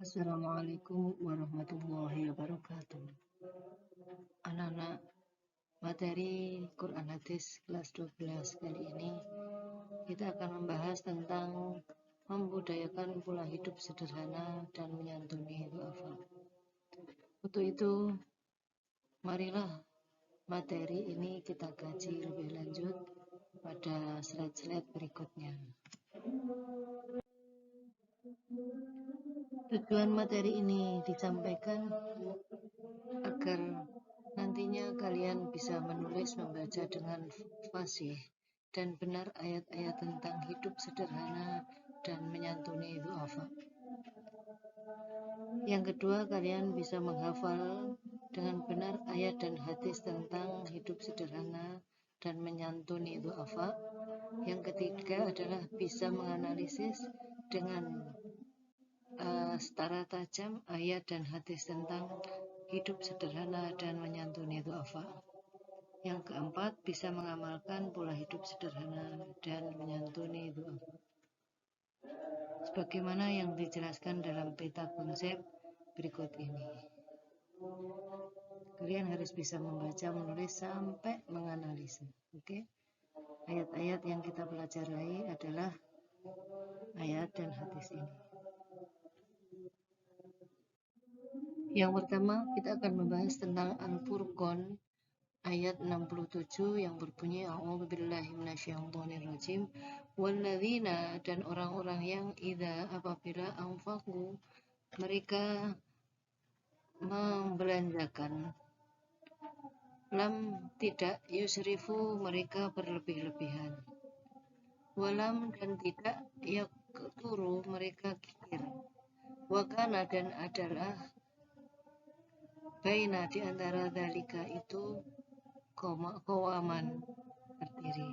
Assalamualaikum warahmatullahi wabarakatuh. Anak-anak, materi Quran Hadis kelas 12 kali ini kita akan membahas tentang membudayakan pola hidup sederhana dan menyantuni du'afa. Untuk itu, marilah materi ini kita kaji lebih lanjut pada slide-slide berikutnya. Tujuan materi ini disampaikan agar nantinya kalian bisa menulis membaca dengan fasih dan benar ayat-ayat tentang hidup sederhana dan menyantuni du'afa. Yang kedua, kalian bisa menghafal dengan benar ayat dan hadis tentang hidup sederhana dan menyantuni du'afa. Yang ketiga adalah bisa menganalisis dengan setara tajam ayat dan hadis tentang hidup sederhana dan menyantuni du'afa. Yang keempat, bisa mengamalkan pola hidup sederhana dan menyantuni du'afa, sebagaimana yang dijelaskan dalam peta konsep berikut ini. Kalian harus bisa membaca, menulis, sampai menganalisa. Oke? Ayat-ayat yang kita pelajari adalah ayat dan hadis ini. Yang pertama, kita akan membahas tentang Al-Furqan ayat 67 yang berbunyi A'udzubillahi minasyaitonirrajim walladzina, dan orang-orang yang idza apabila anfaqu mereka membelanjakan, lam tidak, yusrifu mereka berlebih-lebihan, walam dan tidak, yakturu mereka kikir, wakana dan adalah, baina di antara dalika itu qawaman berdiri.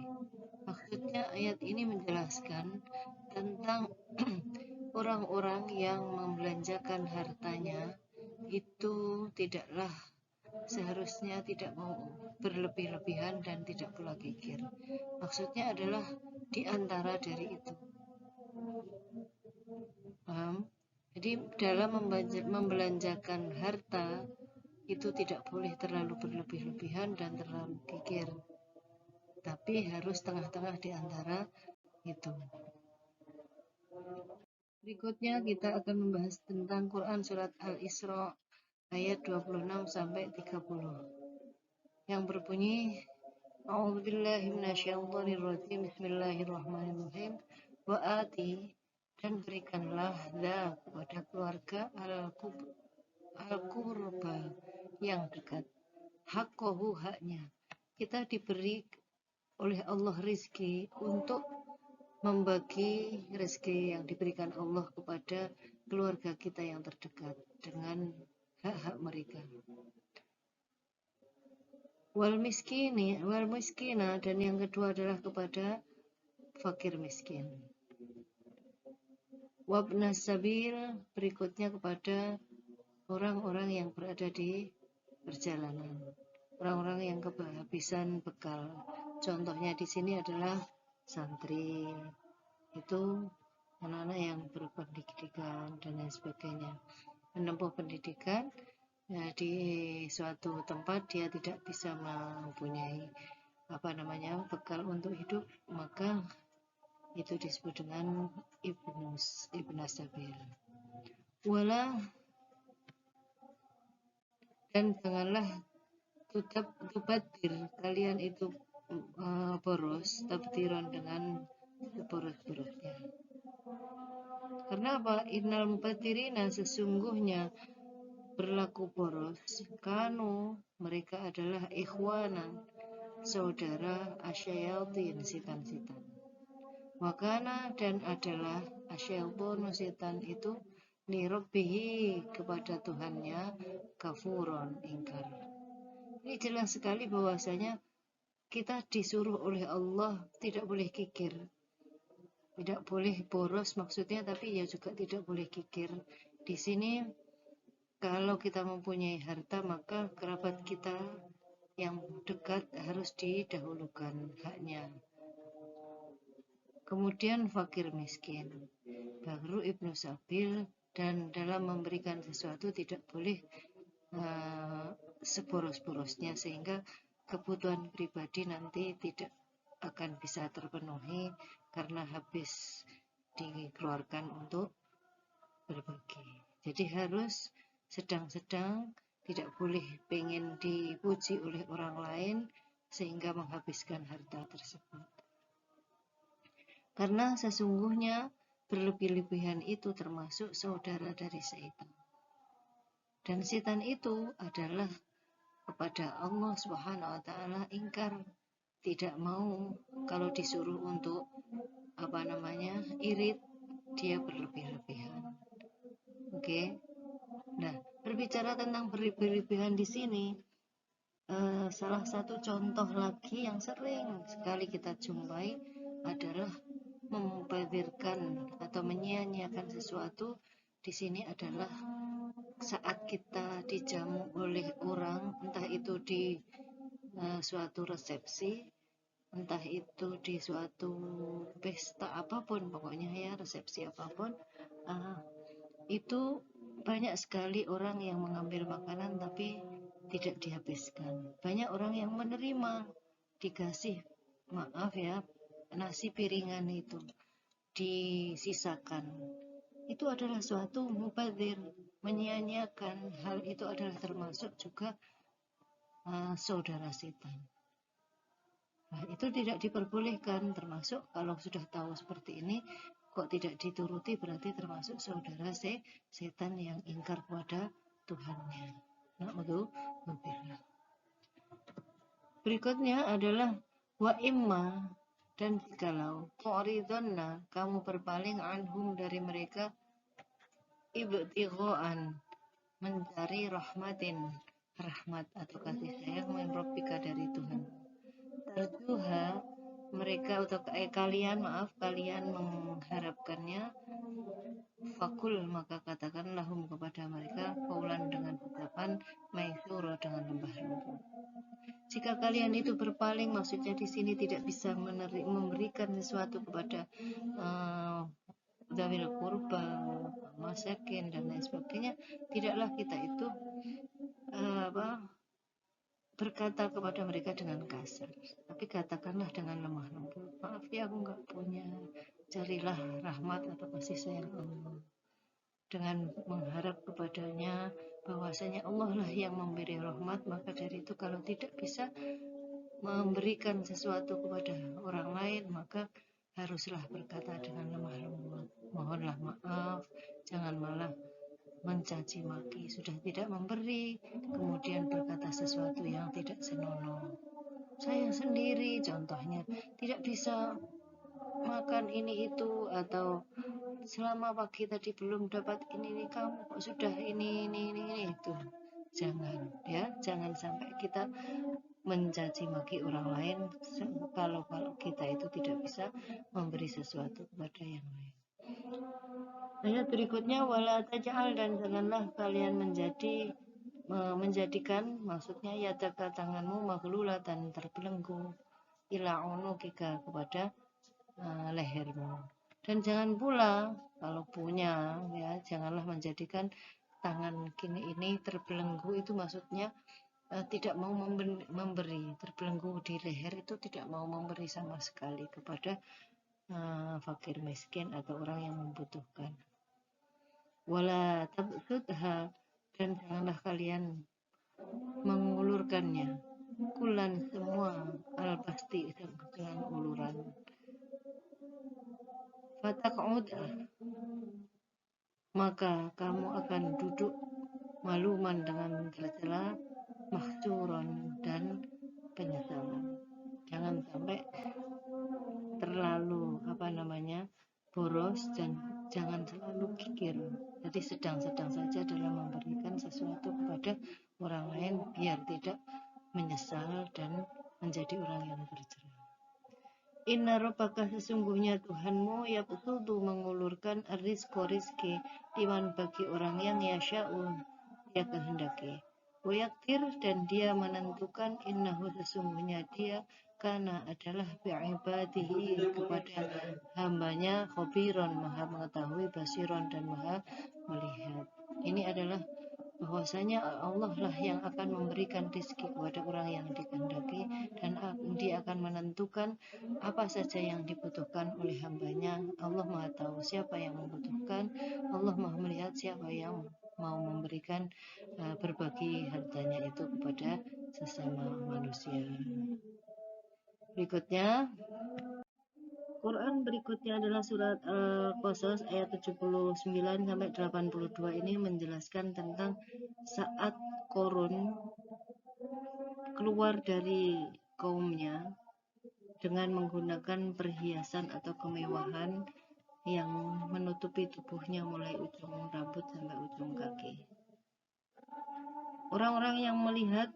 Maksudnya ayat ini menjelaskan tentang orang-orang yang membelanjakan hartanya itu tidaklah seharusnya tidak mau berlebih-lebihan dan tidak pula kikir. Maksudnya adalah di antara dari itu. Paham? Jadi dalam membelanjakan harta itu tidak boleh terlalu berlebih-lebihan dan terlalu kikir, tapi harus tengah-tengah di antara itu. Berikutnya kita akan membahas tentang Quran surat Al-Isra ayat 26 sampai 30 yang berbunyi A'udzubillahi minasyaitonirrajim, bismillahirrahmanirrahim, wa ati, dan berikanlah kepada keluarga al-qurba yang dekat, haqqahu haknya. Kita diberi oleh Allah rizki untuk membagi rezeki yang diberikan Allah kepada keluarga kita yang terdekat dengan hak-hak mereka. Wal miskina, dan yang kedua adalah kepada fakir miskin. Wabnas sabil, berikutnya kepada orang-orang yang berada di perjalanan, orang-orang yang kehabisan bekal. Contohnya di sini adalah santri, itu anak-anak yang berpendidikan dan lain sebagainya, menempuh pendidikan di suatu tempat dia tidak bisa mempunyai bekal untuk hidup, maka itu disebut dengan ibnas sabil. Wala, dan janganlah tubadir kalian itu boros, tabdiran dengan boros-borosnya. Karena apa? Innal mubadirina, sesungguhnya berlaku boros, kanu mereka adalah ikhwanan, saudara asyayatin, setan-setan. Wakana, dan adalah asyaitonu, setan itu, lirabbihi, kepada Tuhannya, kafuron, ingkar. Ini jelas sekali bahwasanya kita disuruh oleh Allah tidak boleh kikir, tidak boleh boros maksudnya, tapi ya juga tidak boleh kikir. Di sini kalau kita mempunyai harta, maka kerabat kita yang dekat harus didahulukan haknya. Kemudian fakir miskin, baru ibnu sabil, dan dalam memberikan sesuatu tidak boleh seboros-borosnya, sehingga kebutuhan pribadi nanti tidak akan bisa terpenuhi karena habis dikeluarkan untuk berbagi. Jadi harus sedang-sedang, tidak boleh pengen dipuji oleh orang lain sehingga menghabiskan harta tersebut. Karena sesungguhnya berlebih-lebihan itu termasuk saudara dari setan. Dan setan itu adalah kepada Allah Subhanahu wa taala ingkar, tidak mau kalau disuruh untuk irit, dia berlebih-lebihan. Oke. Nah, berbicara tentang berlebih-lebihan di sini, salah satu contoh lagi yang sering sekali kita jumpai adalah memubazirkan atau menyia-nyiakan sesuatu. Di sini adalah saat kita dijamu oleh orang, entah itu di suatu resepsi, entah itu di suatu pesta apapun, pokoknya ya resepsi apapun, itu banyak sekali orang yang mengambil makanan tapi tidak dihabiskan. Banyak orang yang menerima, dikasih, maaf ya, nasi piringan itu disisakan. Itu adalah suatu mubazir, menyia-nyiakan. Hal itu adalah termasuk juga saudara setan. Nah, itu tidak diperbolehkan, termasuk kalau sudah tahu seperti ini kok tidak dituruti, berarti termasuk saudara setan yang ingkar kepada Tuhannya. Na'udzubillah. Berikutnya adalah wa imma, dan jikalau mu'ridonna, kamu berpaling anhum dari mereka, ibtighoan, mencari rahmat atau kasih sayang min rabbika, dari Tuhan. Tarjuha, mereka atau kalian mengharapkannya, fakul, maka katakan lahum kepada mereka, qaulan, dengan ucapan, maisura, dengan lembah lembut. Jika kalian itu berpaling, maksudnya di sini tidak bisa memberikan sesuatu kepada dzawil qurba, masakin, dan lain sebagainya, tidaklah kita itu berkata kepada mereka dengan kasar, tapi katakanlah dengan lemah lembut, maaf ya aku nggak punya, carilah rahmat atau kasih sayang Allah, dengan mengharap kepadanya bahwasanya Allah lah yang memberi rahmat. Maka dari itu kalau tidak bisa memberikan sesuatu kepada orang lain, maka haruslah berkata dengan lemah lembut, mohonlah maaf, jangan malah mencaci maki, sudah tidak memberi kemudian berkata sesuatu yang tidak senonoh. Saya sendiri contohnya tidak bisa makan ini itu, atau selama pagi tadi belum dapat ini kamu kok sudah ini itu. Jangan sampai kita mencaci maki orang lain kalau kita itu tidak bisa memberi sesuatu kepada yang lain. Ayat berikutnya, wala taj'al, dan janganlah kalian menjadikan, maksudnya yadaka, tanganmu, maghlulatan, terbelenggu, ila unukika, kepada lehermu. Dan jangan pula kalau punya, ya, janganlah menjadikan tangan kini ini terbelenggu, itu maksudnya tidak mau memberi, terbelenggu di leher itu tidak mau memberi sama sekali kepada fakir miskin atau orang yang membutuhkan. Wala tabsudha, dan janganlah kalian mengulurkannya, kulan, semua, al-basti, dengan uluran. Fataq'udah, maka kamu akan duduk maluman, dengan tercela, mahsuron, dan penyesalan. Jangan sampai terlalu boros, dan jangan terlalu kikir. Jadi sedang-sedang saja dalam memberikan sesuatu kepada orang lain, biar tidak menyesal dan menjadi orang yang tercela. Inna rabbaka, sesungguhnya Tuhanmu, yabsutu, mengulurkan rizki, liman, bagi orang yang yasha'u, dia kehendaki, wayaktir, dan dia menentukan, innahu, sesungguhnya dia, karena adalah bi'ibadihi, kepada hambanya, khobiron, maha mengetahui, basiron, dan maha melihat. Ini adalah bahwasanya Allah lah yang akan memberikan rezeki kepada orang yang dikehendaki, dan Dia akan menentukan apa saja yang dibutuhkan oleh hambanya. Allah Maha tahu siapa yang membutuhkan, Allah Maha melihat siapa yang mau memberikan berbagi hartanya itu kepada sesama manusia. Berikutnya, Quran berikutnya adalah surat Al-Qasas ayat 79 sampai 82. Ini menjelaskan tentang saat Korun keluar dari kaumnya dengan menggunakan perhiasan atau kemewahan yang menutupi tubuhnya mulai ujung rambut sampai ujung kaki. Orang-orang yang melihat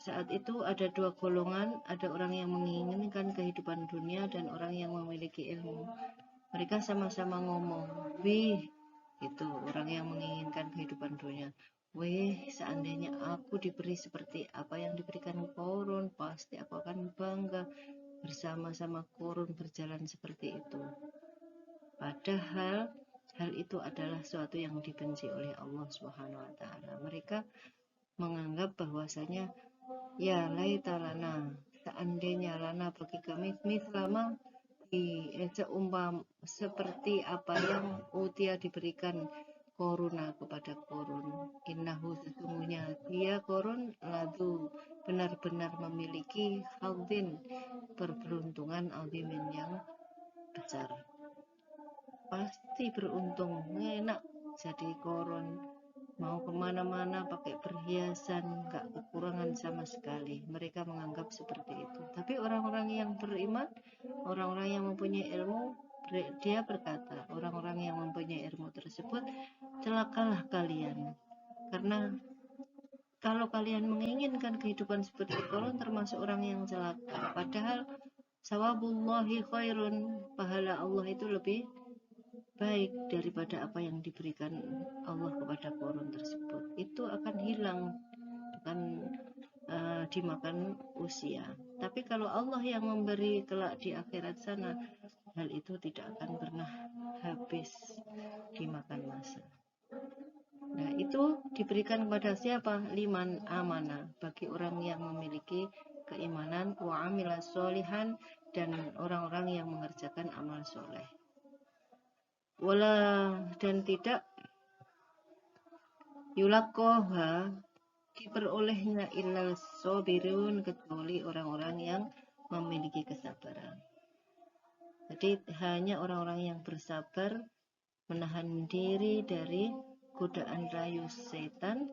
saat itu ada dua golongan, ada orang yang menginginkan kehidupan dunia dan orang yang memiliki ilmu. Mereka sama-sama ngomong, wih, itu orang yang menginginkan kehidupan dunia. Wih, seandainya aku diberi seperti apa yang diberikan Korun, pasti aku akan bangga bersama-sama Korun berjalan seperti itu. Padahal hal itu adalah suatu yang dibenci oleh Allah Subhanahu wa taala. Mereka menganggap bahwasanya ya laita lana, seandainya lana bagi kami mislama seumpam seperti apa yang utia diberikan Koruna kepada Korun. Innahu, sesungguhnya dia Korun ladu benar-benar memiliki haldin perberuntungan azimin yang besar. Pasti beruntung, enak jadi Korun, mau kemana-mana pakai perhiasan, gak kekurangan sama sekali. Mereka menganggap seperti itu. Tapi orang-orang yang beriman, orang-orang yang mempunyai ilmu, dia berkata, orang-orang yang mempunyai ilmu tersebut, celakalah kalian, karena kalau kalian menginginkan kehidupan seperti Korun, termasuk orang yang celaka. Padahal sawabullahi khairun, pahala Allah itu lebih baik daripada apa yang diberikan Allah kepada Korun tersebut. Itu akan hilang, akan dimakan usia. Tapi kalau Allah yang memberi kelak di akhirat sana, hal itu tidak akan pernah habis dimakan masa. Nah, itu diberikan kepada siapa? Liman amanah, bagi orang yang memiliki keimanan, wa amila solihan, dan orang-orang yang mengerjakan amal soleh. Wala, dan tidak yulakoha, diperolehnya illal sobirun, kecuali orang-orang yang memiliki kesabaran. Jadi hanya orang-orang yang bersabar, menahan diri dari godaan rayu setan,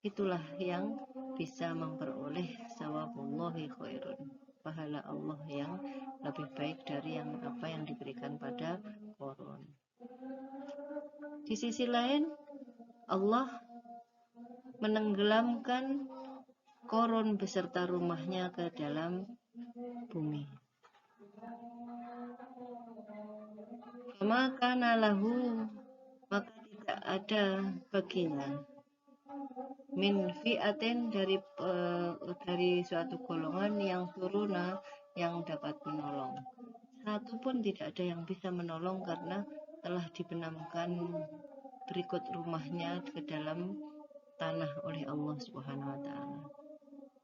itulah yang bisa memperoleh sawabullahi khairun, pahala Allah yang lebih baik dari yang apa yang diberikan pada Korun. Di sisi lain, Allah menenggelamkan Korun beserta rumahnya ke dalam bumi. Maka lahu, maka tidak ada baginya min fi'atin dari suatu golongan yang turuna yang dapat menolong. Satu pun tidak ada yang bisa menolong karena telah dibenamkan berikut rumahnya ke dalam tanah oleh Allah Subhanahu wa taala.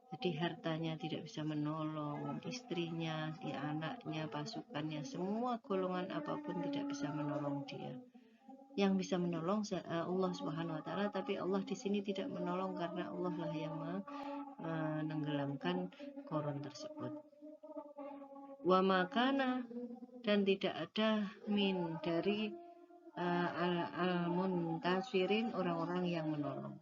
Jadi hartanya tidak bisa menolong, istrinya, anaknya, pasukannya, semua golongan apapun tidak bisa menolong dia. Yang bisa menolong Allah Subhanahu wa taala, tapi Allah di sini tidak menolong karena Allah lah yang menenggelamkan Korun tersebut. Wa makana, dan tidak ada min dari al-muntasirin, orang-orang yang menolong.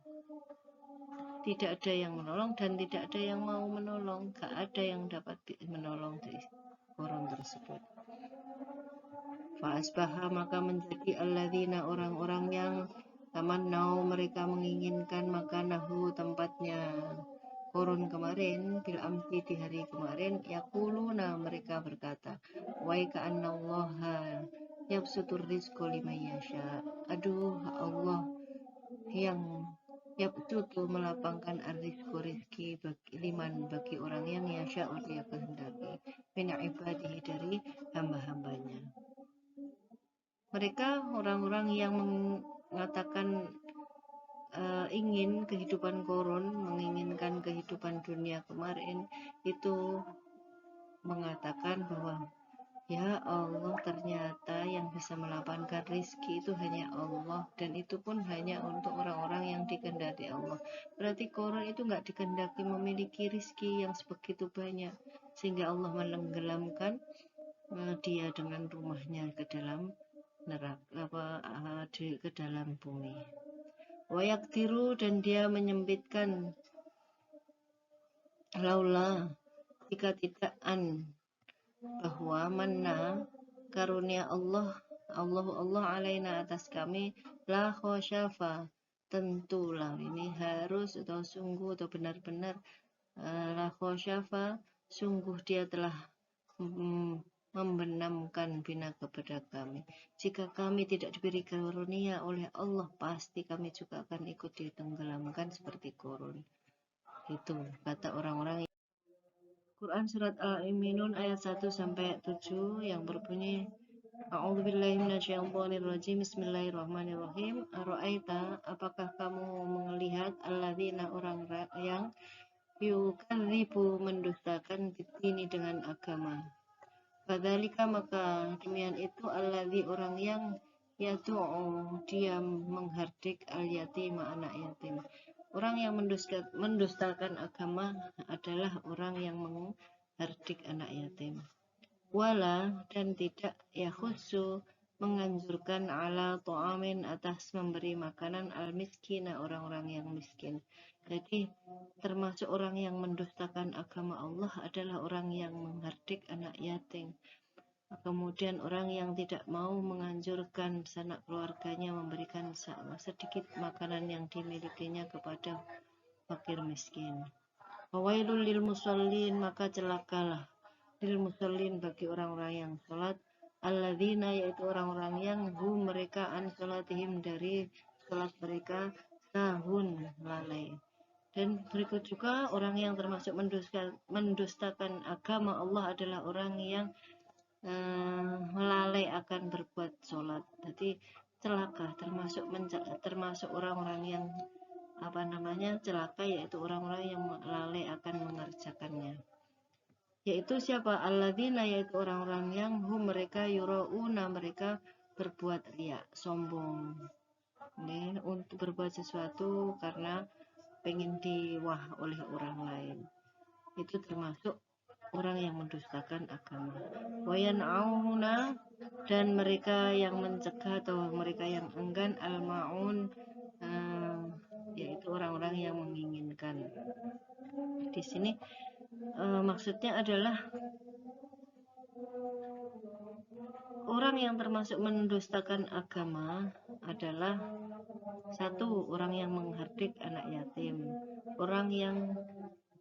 Tidak ada yang menolong dan tidak ada yang mau menolong. Gak ada yang dapat menolong dari Korun tersebut. Fa'asbaha, maka menjadi alladzina, orang-orang yang tamannau, mereka menginginkan makanahu, tempatnya Korun kemarin, bil amsi, di hari kemarin, yaquluna, mereka berkata, wa ka'annallaha yabsutur rizqa liman yasha. Aduh, Allah yang yabsutu, melapangkan rizki bagi orang yang yasha, dia kehendaki, min ibadihi, dari hamba-hambanya. Mereka orang-orang yang mengatakan ingin kehidupan koron, menginginkan kehidupan dunia kemarin, itu mengatakan bahwa ya Allah, ternyata yang bisa melapangkan rizki itu hanya Allah, dan itu pun hanya untuk orang-orang yang dikehendaki Allah. Berarti koron itu nggak dikehendaki memiliki rizki yang sebegitu banyak, sehingga Allah menenggelamkan dia dengan rumahnya ke dalam neraka, ke dalam bumi. Wayaktiru, dan dia menyempitkan, laula, jika tidak bahwa mana karunia Allah alaina atas kami, la khosyafa, tentulah ini harus atau sungguh atau benar-benar, la khosyafa, sungguh dia telah membenamkan bina kepada kami. Jika kami tidak diberi karunia oleh Allah, pasti kami juga akan ikut ditenggelamkan seperti korun. Itu kata orang-orang. Quran surat Al-Mu'minun ayat 1-7 yang berbunyi, A'udzubillahi minasyaitonirrajim. Bismillahirrahmanirrahim. Ara'aita, apakah kamu melihat alladzina, orang yang yukadzibu, mendustakan bidini, dengan agama. Fadzalika, maka demikian itu, alladzi, orang yang yatu'u, dia menghardik, al-yatim, anak yatim. Orang yang mendustakan agama adalah orang yang menghardik anak yatim. Wala, dan tidak yakhussu, menganjurkan, ala ta'amin, atas memberi makanan, al-miskina, orang-orang yang miskin. Jadi termasuk orang yang mendustakan agama Allah adalah orang yang menghardik anak yatim. Kemudian orang yang tidak mau menganjurkan sanak keluarganya memberikan sedikit makanan yang dimilikinya kepada fakir miskin. Wawailul lil musallin, maka celakalah lil musallin, bagi orang-orang yang sholat, alladzina, yaitu orang-orang yang mereka an sholatihim, dari sholat mereka, sahun, lalai. Dan berikut juga orang yang termasuk mendustakan agama Allah adalah orang yang lalai akan berbuat sholat. Jadi celaka, termasuk orang-orang yang celaka, yaitu orang-orang yang lalai akan mengerjakannya. Yaitu siapa? Alladzina, yaitu orang-orang yang mereka yurauna, mereka berbuat riya, sombong. Ini untuk berbuat sesuatu karena pengen diwah oleh orang lain. Itu termasuk orang yang mendustakan agama. Wayan'auna, dan mereka yang mencegah atau mereka yang enggan, al-ma'un, yaitu orang-orang yang menginginkan. Di sini maksudnya adalah orang yang termasuk mendustakan agama adalah satu, orang yang menghardik anak yatim, orang yang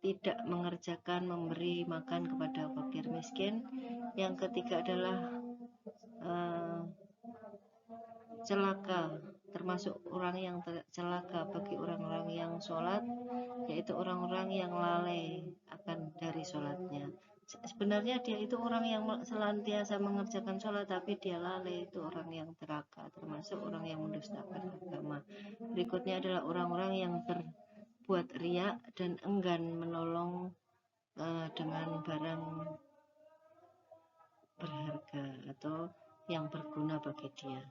tidak mengerjakan memberi makan kepada fakir miskin. Yang ketiga adalah celaka, termasuk orang yang celaka bagi orang-orang yang sholat, yaitu orang-orang yang lalai akan dari sholatnya. Sebenarnya dia itu orang yang senantiasa mengerjakan sholat, tapi dia lalai, itu orang yang celaka, termasuk orang yang mendustakan agama. Berikutnya adalah orang-orang yang berbuat riya dan enggan menolong dengan barang berharga atau yang berguna bagi dia.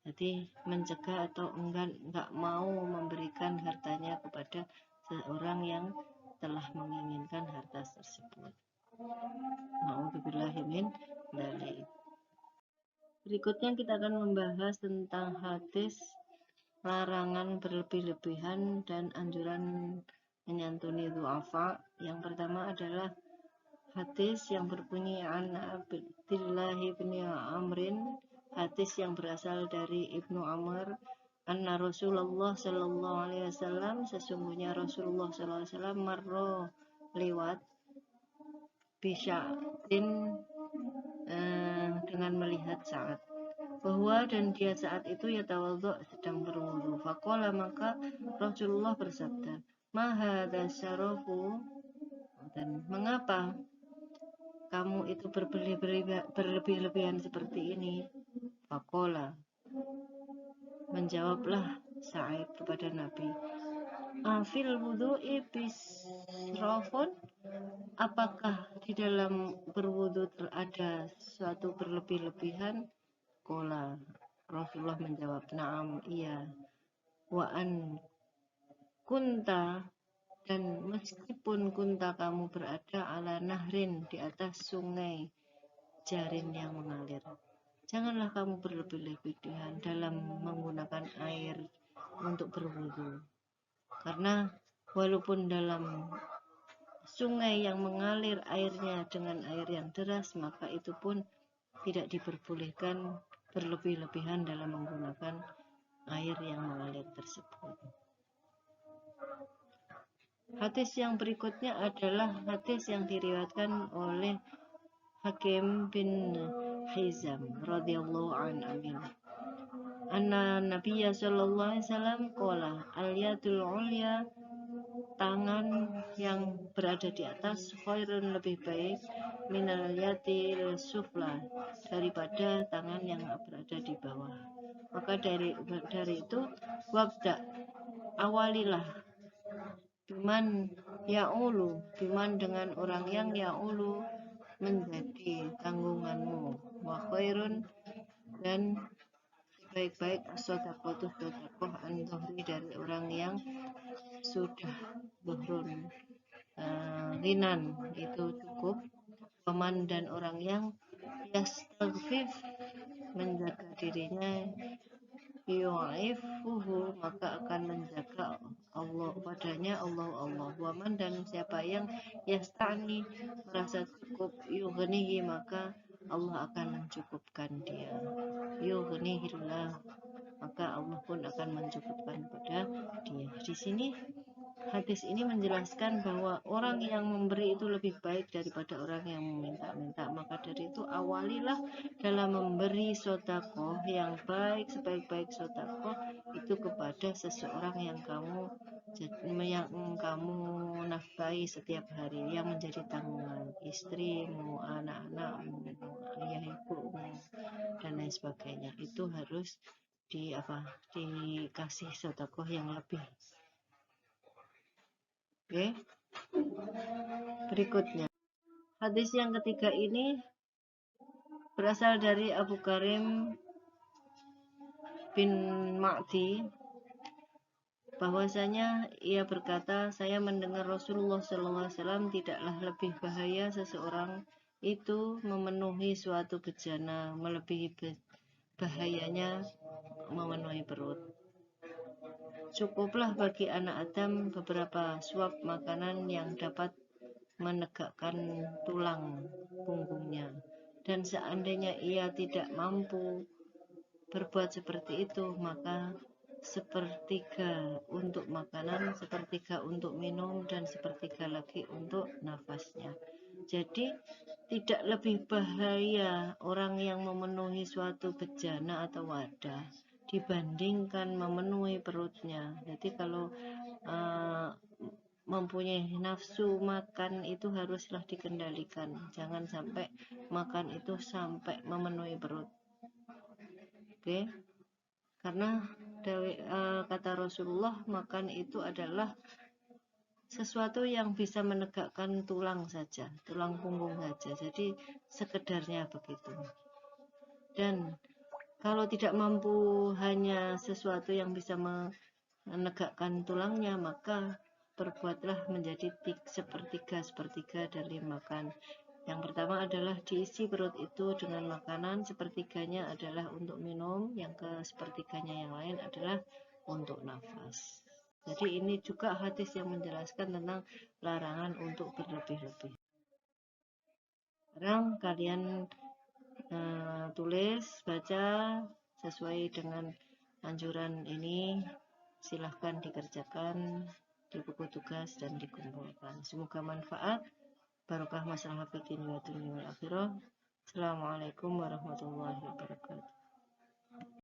Jadi mencegah atau enggak mau memberikan hartanya kepada seorang yang telah menginginkan harta tersebut. Nauzubillahi min dzalik. Berikutnya kita akan membahas tentang hadis larangan berlebih-lebihan dan anjuran menyantuni du'afa. Yang pertama adalah hadis yang berbunyi an Abdillah bin Amrin, hadis yang berasal dari Ibnu Amr, anna Rasulullah sallallahu alaihi wasallam, sesungguhnya Rasulullah sallallahu alaihi wasallam, marro, lewat, bisya'tin, dengan melihat saat, bahwa dan dia saat itu ya tawadhu, sedang berwudu. Faqala, maka Rasulullah bersabda, ma hadza syarafu, dan mengapa kamu itu berlebih-lebihan seperti ini? Faqala, menjawablah Sa'id kepada Nabi, afil wudu'i bisrafun, apakah di dalam berwudu ada suatu berlebih-lebihan? Qala, Rasulullah menjawab, na'am, iya, wa an kunta, dan meskipun kunta kamu berada ala nahrin, di atas sungai jarin yang mengalir, janganlah kamu berlebih-lebihan dalam menggunakan air untuk berwudu, karena walaupun dalam sungai yang mengalir airnya dengan air yang deras, maka itu pun tidak diperbolehkan berlebih-lebihan dalam menggunakan air yang mengalir tersebut. Hadis yang berikutnya adalah hadis yang diriwayatkan oleh Hakim bin Hizam radhiyallahu anhu. Anna Nabiyya sallallahu alaihi wasallam qala, al-yadul ulya, tangan yang berada di atas, khairun, lebih baik, minal yadil sufla, daripada tangan yang berada di bawah. Maka dari itu, wabda, awalilah, biman ya'ulu, biman dengan orang yang ya'ulu, menjadi tanggunganmu, wa khairun, dan sebaik-baik sodakoh an-dhuhri, dari orang yang sudah dhuhrun, rinan, itu cukup, paman, dan orang yang yastaghfif, menjaga dirinya, yu'ifuhu, maka akan menjaga Allah padanya Allah. Waman, dan siapa yang yasta'ni, merasa cukup, yughnihi, maka Allah akan mencukupkan dia. Yughnihillah, maka Allah pun akan mencukupkan pada dia. Di sini hadis ini menjelaskan bahwa orang yang memberi itu lebih baik daripada orang yang meminta-minta. Maka dari itu, awalilah dalam memberi sedekah yang baik, sebaik-baik sedekah itu kepada seseorang yang kamu nafkahi setiap hari, yang menjadi tanggungan, istrimu, anak-anakmu, ayah ibumu, dan lain sebagainya. Itu harus dikasih sedekah yang lebih. Oke. Berikutnya, hadis yang ketiga ini berasal dari Abu Karim bin Ma'di, bahwasanya ia berkata, saya mendengar Rasulullah SAW, tidaklah lebih bahaya seseorang itu memenuhi suatu bejana melebihi bahayanya memenuhi perut. Cukuplah bagi anak Adam beberapa suap makanan yang dapat menegakkan tulang punggungnya, dan seandainya ia tidak mampu berbuat seperti itu, maka sepertiga untuk makanan, sepertiga untuk minum, dan sepertiga lagi untuk nafasnya. Jadi tidak lebih bahaya orang yang memenuhi suatu bejana atau wadah dibandingkan memenuhi perutnya. Jadi kalau mempunyai nafsu makan itu haruslah dikendalikan, jangan sampai makan itu sampai memenuhi perut. Oke. Karena kata Rasulullah, makan itu adalah sesuatu yang bisa menegakkan tulang saja, tulang punggung saja. Jadi sekedarnya begitu. Dan kalau tidak mampu hanya sesuatu yang bisa menegakkan tulangnya, maka berbuatlah menjadi sepertiga dari makan. Yang pertama adalah diisi perut itu dengan makanan, sepertiganya adalah untuk minum, yang sepertiganya yang lain adalah untuk nafas. Jadi ini juga hadis yang menjelaskan tentang larangan untuk berlebih-lebih. Sekarang kalian tulis, baca sesuai dengan anjuran ini. Silahkan dikerjakan di buku tugas dan dikumpulkan. Semoga manfaat, barokah masalah fiqh wa dunya wal akhirah. Assalamualaikum warahmatullahi wabarakatuh.